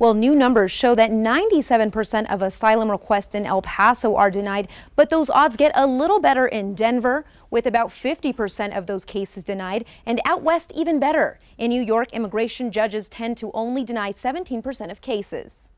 Well, new numbers show that 97% of asylum requests in El Paso are denied, but those odds get a little better in Denver, with about 50% of those cases denied, and out west even better. In New York, immigration judges tend to only deny 17% of cases.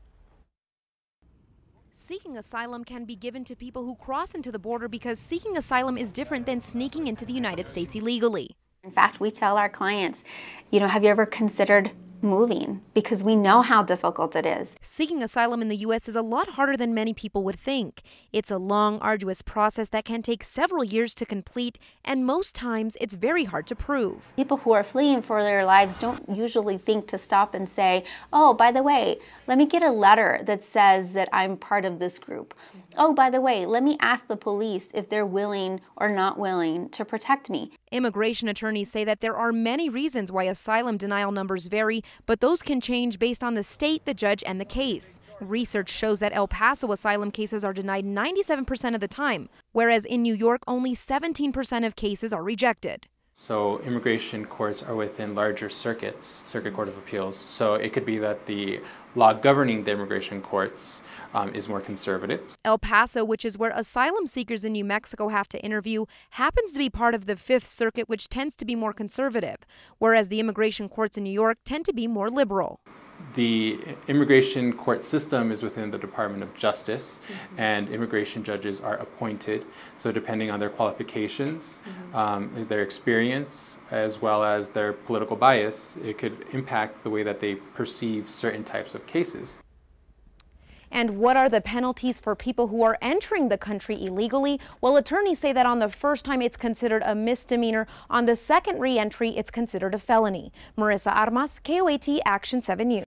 Seeking asylum can be given to people who cross into the border because seeking asylum is different than sneaking into the United States illegally. In fact, we tell our clients, have you ever considered moving? Because we know how difficult it is. Seeking asylum in the U.S. is a lot harder than many people would think. It's a long, arduous process that can take several years to complete, and most times it's very hard to prove. People who are fleeing for their lives don't usually think to stop and say, oh, by the way, let me get a letter that says that I'm part of this group. Oh, by the way, let me ask the police if they're willing or not willing to protect me. Immigration attorneys say that there are many reasons why asylum denial numbers vary, but those can change based on the state, the judge, and the case. Research shows that El Paso asylum cases are denied 97% of the time, whereas in New York, only 17% of cases are rejected. So immigration courts are within larger circuits, Circuit Court of Appeals. So it could be that the law governing the immigration courts is more conservative. El Paso, which is where asylum seekers in New Mexico have to interview, happens to be part of the Fifth Circuit, which tends to be more conservative, whereas the immigration courts in New York tend to be more liberal. The immigration court system is within the Department of Justice, and immigration judges are appointed. So depending on their qualifications, their experience, as well as their political bias, it could impact the way that they perceive certain types of cases. And what are the penalties for people who are entering the country illegally? Well, attorneys say that on the first time it's considered a misdemeanor. On the second re-entry, it's considered a felony. Marissa Armas, KOAT Action 7 News.